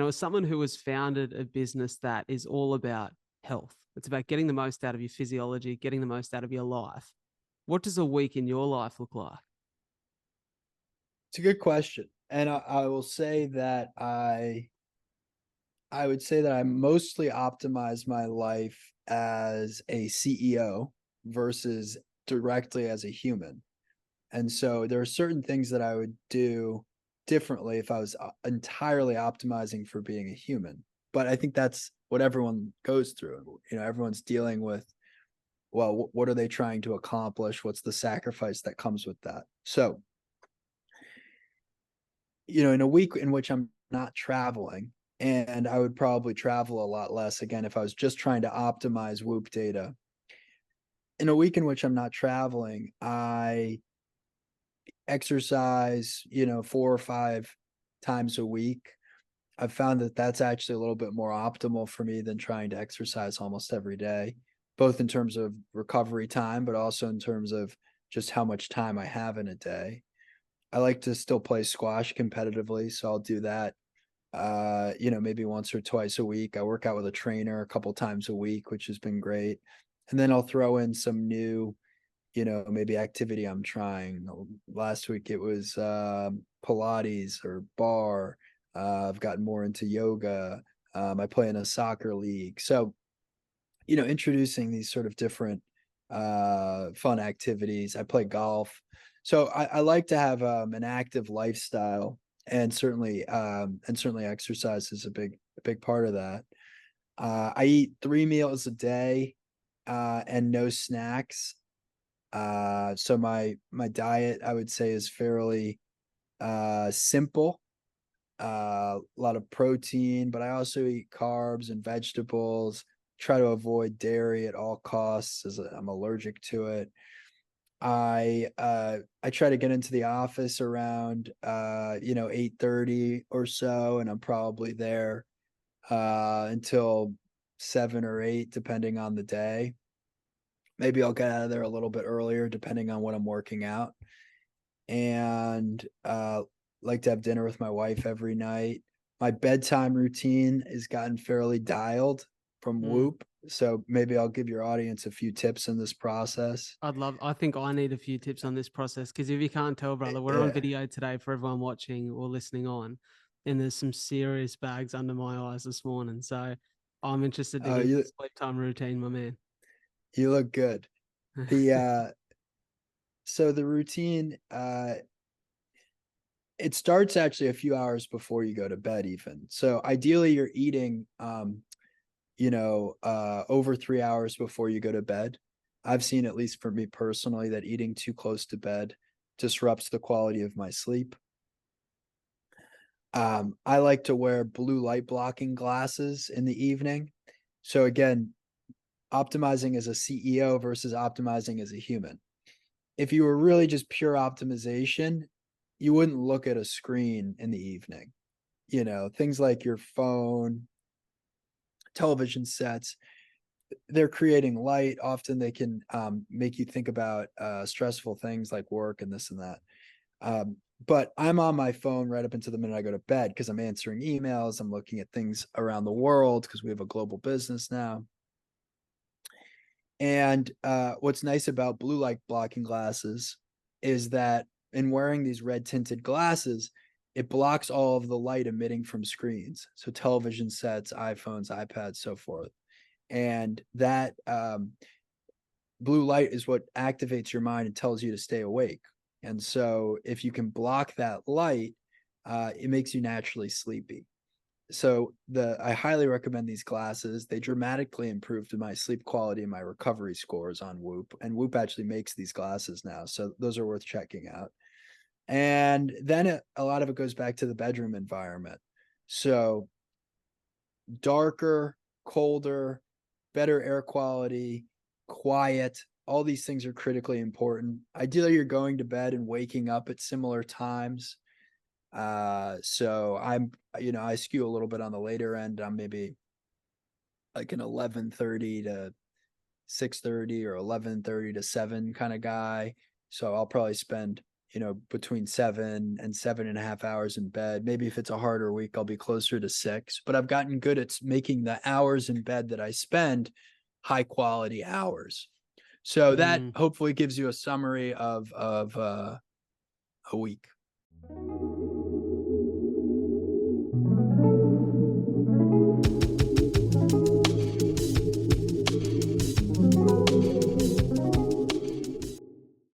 as someone who has founded a business that is all about health, it's about getting the most out of your physiology, getting the most out of your life. What does a week in your life look like? It's a good question. And I will say that I would say that I mostly optimize my life as a CEO versus directly as a human. And so there are certain things that I would do differently if I was entirely optimizing for being a human. But I think that's what everyone goes through. Everyone's dealing with, well, what are they trying to accomplish? What's the sacrifice that comes with that? So, in a week in which I'm not traveling, and I would probably travel a lot less again if I was just trying to optimize Whoop data. In a week in which I'm not traveling, I exercise, 4 or 5 times a week. I've found that that's actually a little bit more optimal for me than trying to exercise almost every day, both in terms of recovery time, but also in terms of just how much time I have in a day. I like to still play squash competitively, so I'll do that maybe once or twice a week. I work out with a trainer a couple times a week, which has been great. And then I'll throw in some new, maybe activity I'm trying. Last week it was Pilates or bar. I've gotten more into yoga. I play in a soccer league. So, introducing these sort of different fun activities. I play golf. So I like to have an active lifestyle, and certainly exercise is a big part of that. I eat 3 meals a day and no snacks. So my diet, I would say, is fairly simple. A lot of protein, but I also eat carbs and vegetables. Try to avoid dairy at all costs, as I'm allergic to it. I try to get into the office around 8:30 or so, and I'm probably there until 7 or 8, depending on the day. Maybe I'll get out of there a little bit earlier, depending on what I'm working out. And like to have dinner with my wife every night. My bedtime routine has gotten fairly dialed from Mm. Whoop. So maybe I'll give your audience a few tips in this process. I think I need a few tips on this process because if you can't tell, brother, we're on Yeah. video today for everyone watching or listening on, and there's some serious bags under my eyes this morning. So I'm interested to Oh, hear your you sleep time routine, my man. you look good. The so the routine it starts actually a few hours before you go to bed even. So ideally you're eating over 3 hours before you go to bed. I've seen, at least for me personally, that eating too close to bed disrupts the quality of my sleep. I like to wear blue light blocking glasses in the evening. So again, optimizing as a CEO versus optimizing as a human. If you were really just pure optimization, you wouldn't look at a screen in the evening. Things like your phone, television sets, they're creating light. Often they can make you think about stressful things like work and this and that. But I'm on my phone right up until the minute I go to bed because I'm answering emails. I'm looking at things around the world because we have a global business now. And what's nice about blue light blocking glasses is that in wearing these red tinted glasses, it blocks all of the light emitting from screens. So television sets, iPhones, iPads, so forth. And that blue light is what activates your mind and tells you to stay awake. And so if you can block that light, it makes you naturally sleepy. So I highly recommend these glasses. They dramatically improved my sleep quality and my recovery scores on Whoop. And Whoop actually makes these glasses now, so those are worth checking out. And then a lot of it goes back to the bedroom environment. So darker, colder, better air quality, quiet. All these things are critically important. Ideally, you're going to bed and waking up at similar times. So I skew a little bit on the later end. I'm maybe like an 11:30 to 6:30 or 11:30 to 7 kind of guy. So I'll probably spend, between 7 and 7.5 hours in bed. Maybe if it's a harder week, I'll be closer to 6. But I've gotten good at making the hours in bed that I spend high quality hours. So that Mm. hopefully gives you a summary of a week.